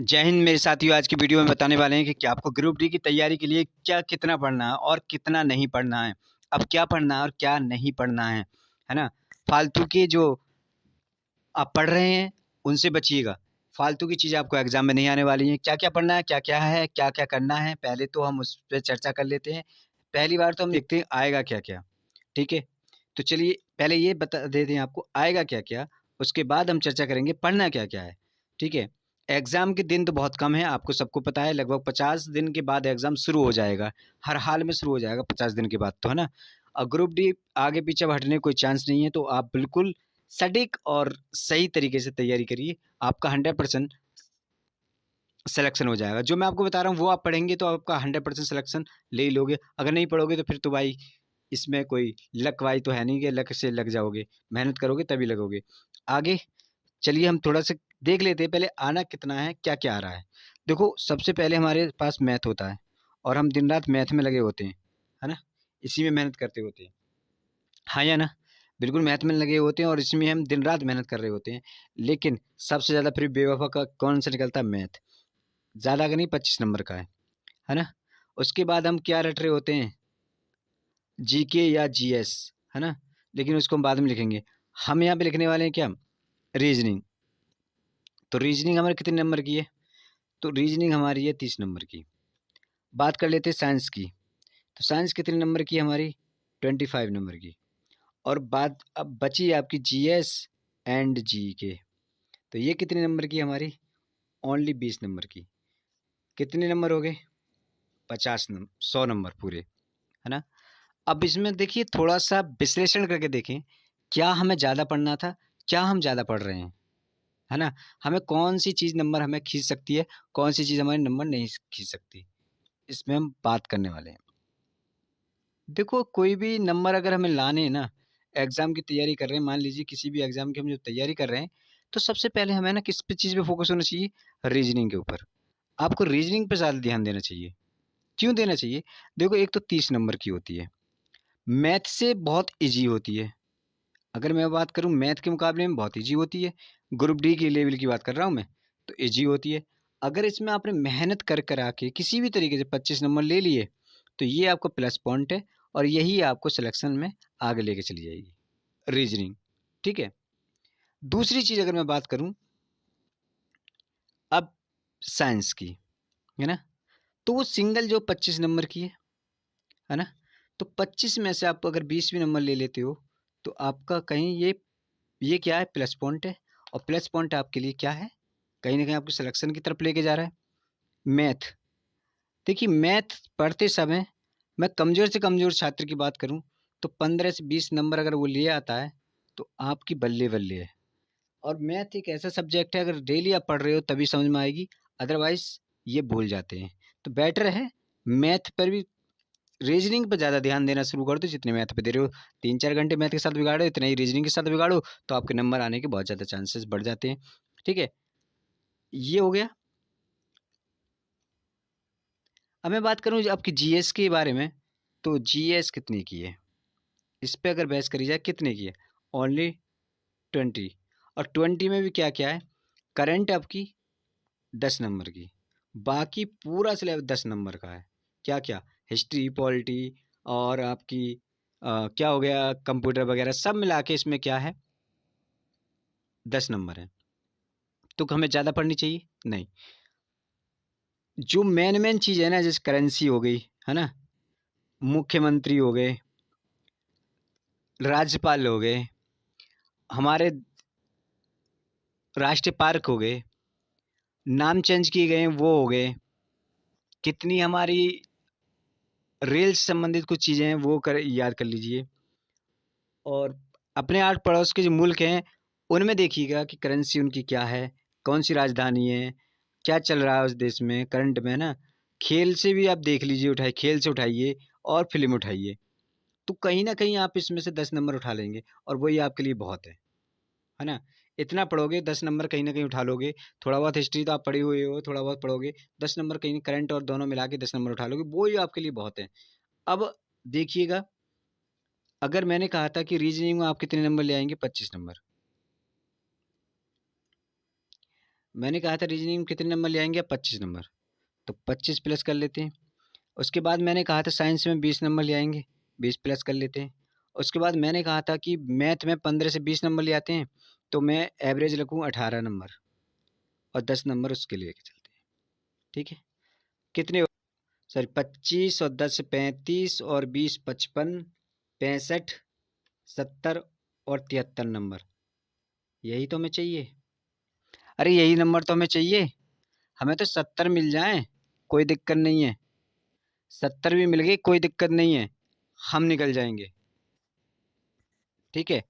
जय हिंद मेरे साथियों। आज की वीडियो में बताने वाले हैं कि आपको ग्रुप डी की तैयारी के लिए क्या कितना पढ़ना है और कितना नहीं पढ़ना है। अब क्या पढ़ना है और क्या नहीं पढ़ना है ना। फालतू के जो आप पढ़ रहे हैं उनसे बचिएगा। फालतू की चीज़ आपको एग्जाम में नहीं आने वाली है। क्या क्या पढ़ना है, क्या क्या करना है, पहले तो हम उस पर चर्चा कर लेते हैं। पहली बार तो हम देखते हैं आएगा क्या क्या। ठीक है, तो चलिए पहले ये बता देते हैं आपको आएगा क्या क्या, उसके बाद हम चर्चा करेंगे पढ़ना क्या क्या है। ठीक है, एग्ज़ाम के दिन तो बहुत कम है, आपको सबको पता है। लगभग 50 दिन के बाद एग्ज़ाम शुरू हो जाएगा, हर हाल में शुरू हो जाएगा 50 दिन के बाद तो, है ना। और ग्रुप डी आगे पीछे अब हटने का कोई चांस नहीं है, तो आप बिल्कुल सटीक और सही तरीके से तैयारी करिए, आपका 100% सिलेक्शन हो जाएगा। जो मैं आपको बता रहा हूँ वो आप पढ़ेंगे तो आपका 100% सिलेक्शन ले ही लोगे। अगर नहीं पढ़ोगे तो फिर तो भाई इसमें कोई लक वाई तो है नहीं कि लक से लग जाओगे, मेहनत करोगे तभी लगोगे। आगे चलिए हम थोड़ा सा देख लेते हैं पहले आना कितना है, क्या क्या आ रहा है। देखो सबसे पहले हमारे पास मैथ होता है और हम दिन रात मैथ में लगे होते हैं, है ना, इसी में मेहनत करते होते हैं। हाँ या ना, बिल्कुल मैथ में लगे होते हैं और इसमें हम दिन रात मेहनत कर रहे होते हैं। लेकिन सबसे ज़्यादा फिर बेवफा का कौन सा निकलता है? मैथ। ज़्यादा का नहीं, 25 नंबर का है ना। उसके बाद हम क्या रट रहे होते हैं? जीके या जीएस, है ना, लेकिन उसको हम बाद में लिखेंगे। हम यहाँ पे लिखने वाले हैं क्या? रीजनिंग। तो रीजनिंग हमारे कितने नंबर की है? तो रीजनिंग हमारी है 30 नंबर की। बात कर लेते हैं साइंस की। तो साइंस कितने नंबर की है हमारी? 25 नंबर की। और बात अब बची आपकी जीएस एंड जी के। तो ये कितने नंबर की है हमारी? ओनली 20 नंबर की। कितने नंबर हो गए? 50 नंबर, 100 नंबर पूरे, है ना। अब इसमें देखिए थोड़ा सा विश्लेषण करके देखें, क्या हमें ज़्यादा पढ़ना था, क्या हम ज़्यादा पढ़ रहे हैं, है ना। हमें कौन सी चीज़ नंबर हमें खींच सकती है, कौन सी चीज़ हमारे नंबर नहीं खींच सकती, इसमें हम बात करने वाले हैं। देखो कोई भी नंबर अगर हमें लाने हैं ना, एग्ज़ाम की तैयारी कर रहे हैं, मान लीजिए किसी भी एग्ज़ाम की हम जो तैयारी कर रहे हैं, तो सबसे पहले हमें ना किस पे चीज़ पे फोकस होना चाहिए? रीजनिंग के ऊपर। आपको रीजनिंग पे ज़्यादा ध्यान देना चाहिए। क्यों देना चाहिए? देखो एक तो 30 नंबर की होती है, मैथ से बहुत ईज़ी होती है। अगर मैं बात करूँ मैथ के मुकाबले में बहुत ईज़ी होती है। ग्रुप डी के लेवल की बात कर रहा हूँ मैं, तो ईज़ी होती है। अगर इसमें आपने मेहनत कर आके किसी भी तरीके से 25 नंबर ले लिए, तो ये आपको प्लस पॉइंट है और यही आपको सिलेक्शन में आगे लेके चली जाएगी, रीजनिंग। ठीक है? दूसरी चीज़ अगर मैं बात करूँ अब साइंस की, है ना? तो वो सिंगल जो 25 नंबर की है ना? तो 25 में से आप अगर 20 भी नंबर ले लेते हो, तो आपका कहीं ये क्या है? प्लस पॉइंट है। और प्लस पॉइंट आपके लिए क्या है? कहीं न कहीं आपको सिलेक्शन की तरफ लेके जा रहा है। मैथ, देखिए मैथ पढ़ते समय मैं कमज़ोर से कमज़ोर छात्र की बात करूँ, तो 15 से 20 नंबर अगर वो ले आता है, तो आपकी बल्ले-बल्ले है। और मैथ एक ऐसा सब्जेक्ट है, अगर डेली आप पढ़ रहे हो तभी समझ में आएगी, अदरवाइज़ ये भूल जाते हैं। तो बेटर है मैथ पर भी, रीजनिंग पे ज़्यादा ध्यान देना शुरू कर दो जितने मैथ पे दे रहे हो। 3-4 घंटे मैथ के साथ बिगाड़ो, इतना ही रीजनिंग के साथ बिगाड़ो, तो आपके नंबर आने के बहुत ज़्यादा चांसेस बढ़ जाते हैं। ठीक है? ये हो गया। अब मैं बात करूँ जो आपकी जीएस के बारे में, तो जीएस कितने की है? इस पे अगर बहस करी जाए कितने की है? ओनली 20। और 20 में भी क्या-क्या है? करंट आपकी 10 नंबर की, बाकी पूरा सिलेबस 10 नंबर का है। क्या-क्या? हिस्ट्री, पॉलिटी और आपकी क्या हो गया कंप्यूटर वगैरह सब मिला के इसमें क्या है? 10 नंबर है। तो हमें ज़्यादा पढ़नी चाहिए? नहीं। जो मेन चीज़ है ना, जैसे करेंसी हो गई, है ना? मुख्यमंत्री हो गए, राज्यपाल हो गए, हमारे राष्ट्रीय पार्क हो गए, नाम चेंज किए गए हैं वो हो गए, कितनी हमारी रेल से संबंधित कुछ चीज़ें हैं वो याद कर लीजिए। और अपने आस पड़ोस के जो मुल्क हैं उनमें देखिएगा कि करेंसी उनकी क्या है, कौन सी राजधानी है, क्या चल रहा है उस देश में करंट में, है ना। खेल से भी आप देख लीजिए, खेल से उठाइए और फिल्म उठाइए, तो कहीं न कहीं आप इसमें से 10 नंबर उठा लेंगे और वही आपके लिए बहुत है ना? इतना पढ़ोगे 10 नंबर कहीं न कहीं उठा लोगे, थोड़ा बहुत हिस्ट्री तो आप पढ़े हुए हो, थोड़ा बहुत पढ़ोगे, 10 नंबर कहीं करंट और दोनों मिला के 10 नंबर उठा लोगे, वो ही आपके लिए बहुत है। अब देखिएगा, अगर मैंने कहा था कि रीज़निंग में आप कितने नंबर ले आएँगे? 25 नंबर। मैंने कहा था रीजनिंग में कितने नंबर ले आएंगे? 25 नंबर। तो 25 प्लस कर लेते हैं। उसके बाद मैंने कहा था साइंस में 20 नंबर ले आएंगे, 20 प्लस कर लेते हैं। उसके बाद मैंने कहा था कि मैथ में 15 से 20 नंबर ले आते हैं, तो मैं एवरेज रखूँ 18 नंबर और 10 नंबर उसके लेके चलते हैं। ठीक है, कितने? सॉरी, 25 और 10 35 और 20 55, 65, 70 और 73 नंबर। यही तो हमें चाहिए। अरे यही नंबर तो हमें चाहिए। हमें तो 70 मिल जाए, कोई दिक्कत नहीं है। 70 भी मिल गई, कोई दिक्कत नहीं है, हम निकल जाएंगे। ठीक है,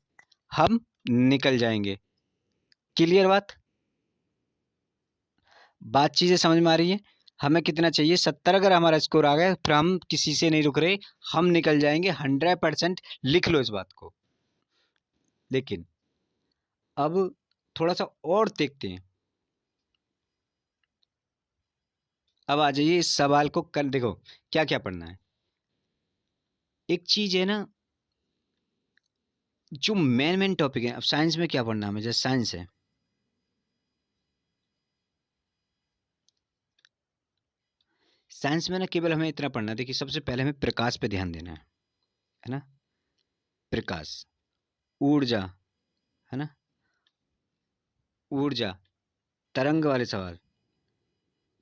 हम निकल जाएंगे। क्लियर बात? बात चीजें समझ में आ रही है? हमें कितना चाहिए? 70। अगर हमारा स्कोर आ गया फिर हम किसी से नहीं रुक रहे, हम निकल जाएंगे 100%। लिख लो इस बात को। लेकिन अब थोड़ा सा और देखते हैं। अब आ जाइए इस सवाल को कर, देखो क्या क्या पढ़ना है। एक चीज है ना, जो मेन मेन टॉपिक है। अब साइंस में क्या पढ़ना है हमें? जैसे साइंस है, साइंस में ना केवल हमें इतना पढ़ना है। देखिए सबसे पहले हमें प्रकाश पे ध्यान देना है ना? प्रकाश, ऊर्जा, है ना? ऊर्जा, तरंग वाले सवाल।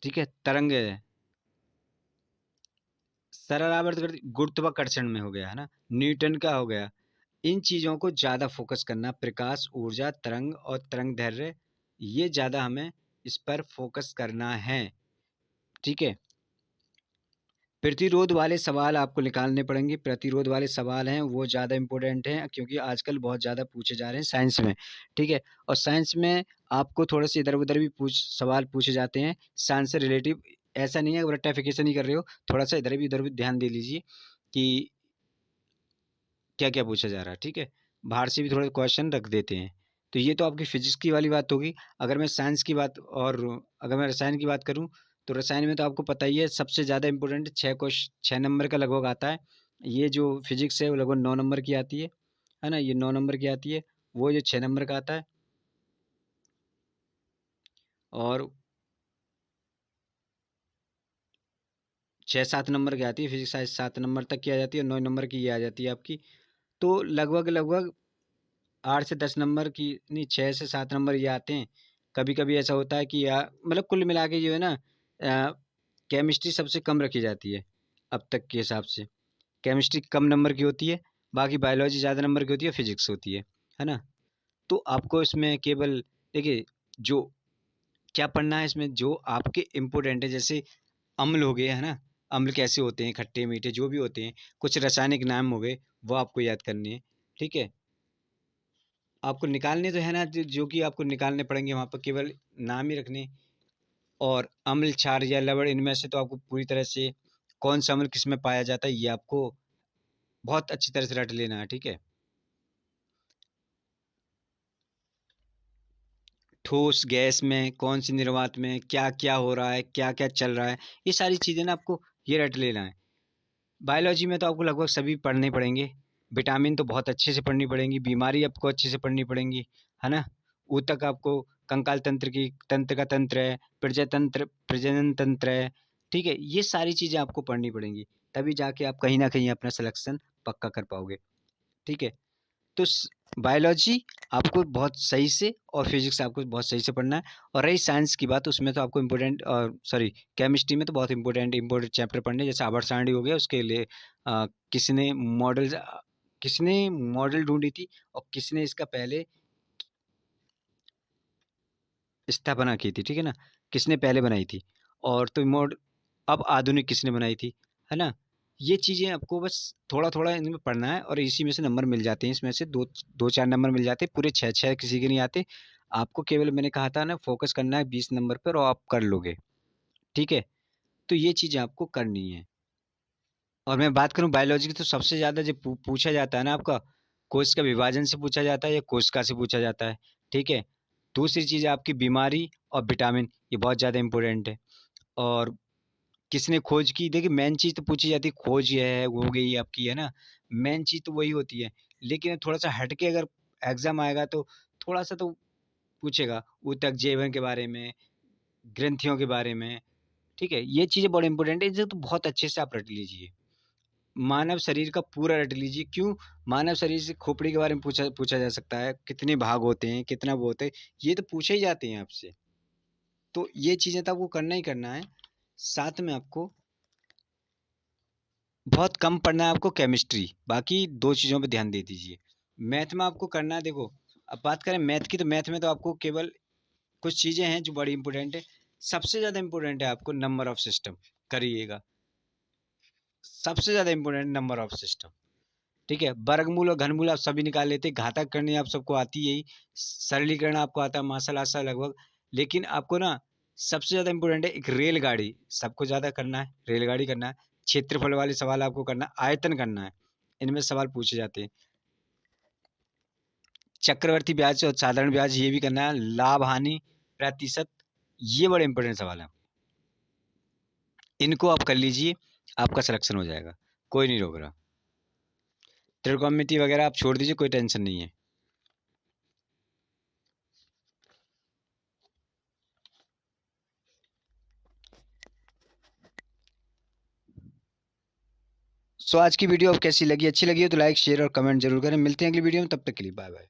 ठीक है, तरंग है, सरल आवर्त गति, गुरुत्वाकर्षण में हो गया, है ना? न्यूटन का हो गया। इन चीजों को ज्यादा फोकस करना, प्रकाश, ऊर्जा, तरंग और तरंग दैर्ध्य, ये ज्यादा हमें इस पर फोकस करना है। ठीक है, प्रतिरोध वाले सवाल आपको निकालने पड़ेंगे। प्रतिरोध वाले सवाल हैं वो ज़्यादा इंपॉर्टेंट हैं, क्योंकि आजकल बहुत ज़्यादा पूछे जा रहे हैं साइंस में। ठीक है, और साइंस में आपको थोड़े से इधर उधर भी सवाल पूछे जाते हैं साइंस से रिलेटिव। ऐसा नहीं है कि रट्टाफिकेशन ही कर रहे हो, थोड़ा सा इधर भी उधर भी ध्यान दे लीजिए कि क्या क्या पूछा जा रहा है। ठीक है, बाहर से भी थोड़े क्वेश्चन रख देते हैं। तो ये तो आपकी फिजिक्स की वाली बात होगी। अगर मैं साइंस की बात, और अगर मैं रसायन की बात करूं, तो रसायन में तो आपको पता ही है सबसे ज़्यादा इंपॉर्टेंट 6 नंबर का लगभग आता है। ये जो फिजिक्स है वो लगभग 9 नंबर की आती है ना? ये 9 नंबर की आती है। वो जो 6 नंबर का आता है, और 6 7 नंबर की आती है फिजिक्स। 7 नंबर तक की आ जाती है, 9 नंबर की ये आ जाती है आपकी। तो लगभग लगभग 8 से 10 नंबर की नहीं, 6 से 7 नंबर ये आते हैं। कभी कभी ऐसा होता है कि मतलब कुल मिला के जो है ना, केमिस्ट्री सबसे कम रखी जाती है अब तक के हिसाब से। केमिस्ट्री कम नंबर की होती है, बाकी बायोलॉजी ज़्यादा नंबर की होती है, फिजिक्स होती है ना? तो आपको इसमें केवल, देखिए, जो क्या पढ़ना है इसमें, जो आपके इम्पोर्टेंट है। जैसे अम्ल हो गए, है ना? अम्ल कैसे होते हैं, खट्टे मीठे जो भी होते हैं, कुछ रासायनिक नाम हो गए, वो आपको याद करने हैं। ठीक है, आपको निकालने तो है ना, जो कि आपको निकालने पड़ेंगे वहाँ पर, केवल नाम ही रखने। और अम्ल, क्षार या लवण, इनमें से तो आपको पूरी तरह से कौन सा अम्ल किस में पाया जाता है, ये आपको बहुत अच्छी तरह से रट लेना है। ठीक है, ठोस गैस में, कौन सी निर्वात में क्या क्या हो रहा है, क्या क्या चल रहा है, ये सारी चीज़ें ना आपको ये रट लेना है। बायोलॉजी में तो आपको लगभग सभी पढ़ने पड़ेंगे। विटामिन तो बहुत अच्छे से पढ़नी पड़ेंगी, बीमारी आपको अच्छे से पढ़नी पड़ेंगी, है ना? ऊतक आपको, कंकाल तंत्र की, तंत्र का तंत्र है, प्रजातंत्र, प्रजनन तंत्र है। ठीक है, ये सारी चीज़ें आपको पढ़नी पड़ेंगी, तभी जाके आप कहीं ना कहीं अपना सिलेक्शन पक्का कर पाओगे। ठीक है, तो बायोलॉजी आपको बहुत सही से, और फिजिक्स आपको बहुत सही से पढ़ना है। और रही साइंस की बात, उसमें तो आपको इम्पोर्टेंट, और सॉरी, केमिस्ट्री में तो बहुत इंपॉर्टेंट चैप्टर पढ़ने, जैसे आवर्त सारणी हो गया, उसके लिए किसने मॉडल, किसने मॉडल ढूंढी थी, और किसने इसका पहले स्थापना की थी। ठीक है ना? किसने पहले बनाई थी, और तो अब आधुनिक किसने बनाई थी, है ना? ये चीज़ें आपको बस थोड़ा थोड़ा इनमें पढ़ना है, और इसी में से नंबर मिल जाते हैं। इसमें से दो दो चार नंबर मिल जाते हैं, पूरे छः छः किसी के नहीं आते। आपको केवल मैंने कहा था ना, फोकस करना है 20 नंबर पर, और आप कर लोगे। ठीक है, तो ये चीज़ें आपको करनी है। और मैं बात करूं बायोलॉजी की, तो सबसे ज़्यादा जो पूछा जाता है ना आपका, कोशिका का विभाजन से पूछा जाता है या कोशिका से पूछा जाता है। ठीक है, दूसरी चीज़ है आपकी बीमारी और विटामिन, ये बहुत ज़्यादा इंपॉर्टेंट है। और किसने खोज की, देखिए मेन चीज़ तो पूछी जाती है, खोज ये है वो हो गई आपकी, है ना? मेन चीज़ तो वही होती है। लेकिन थोड़ा सा हटके अगर एग्जाम आएगा, तो थोड़ा सा तो पूछेगा ऊतक जीवन के बारे में, ग्रंथियों के बारे में, ठीक है? ये चीज़ें बड़ी इंपॉर्टेंट है, इसे तो बहुत अच्छे से आप रट लीजिए। मानव शरीर का पूरा रट लीजिए, क्यों? मानव शरीर से खोपड़ी के बारे में पूछा पूछा जा सकता है, कितने भाग होते हैं, कितना वो होते हैं, ये तो पूछे ही जाते हैं आपसे। तो ये चीज़ें तो आपको करना ही करना है। साथ में आपको बहुत कम पढ़ना है आपको केमिस्ट्री, बाकी 2 चीज़ों पे ध्यान दे दीजिए। मैथ में आपको करना है देखो, अब बात करें मैथ की, तो मैथ में तो आपको केवल कुछ चीज़ें हैं जो बड़ी इम्पोर्टेंट है। सबसे ज़्यादा इम्पोर्टेंट है आपको नंबर ऑफ सिस्टम करिएगा। सबसे ज़्यादा इम्पोर्टेंट नंबर ऑफ सिस्टम, ठीक है? वर्गमूल और घनमूल आप सभी निकाल लेते हैं, घातांक करनी आप सबको आती है ही, सरलीकरण आपको आता है माशाल्लाह से लगभग। लेकिन आपको ना सबसे ज़्यादा इम्पोर्टेंट है एक रेलगाड़ी, सबको ज़्यादा करना है, रेलगाड़ी करना है, क्षेत्रफल वाले सवाल आपको करना है, आयतन करना है, इनमें सवाल पूछे जाते हैं। चक्रवर्ती ब्याज और साधारण ब्याज ये भी करना है, लाभ-हानि प्रतिशत, ये बड़े इम्पोर्टेंट सवाल हैं। इनको आप कर लीजिए, आपका सिलेक्शन हो जाएगा, कोई नहीं रोक रहा। त्रिकोणमिति वगैरह आप छोड़ दीजिए, कोई टेंशन नहीं है। सो आज की वीडियो अब कैसी लगी? अच्छी लगी हो तो लाइक, शेयर और कमेंट ज़रूर करें। मिलते हैं अगली वीडियो में, तब तक के लिए बाय बाय।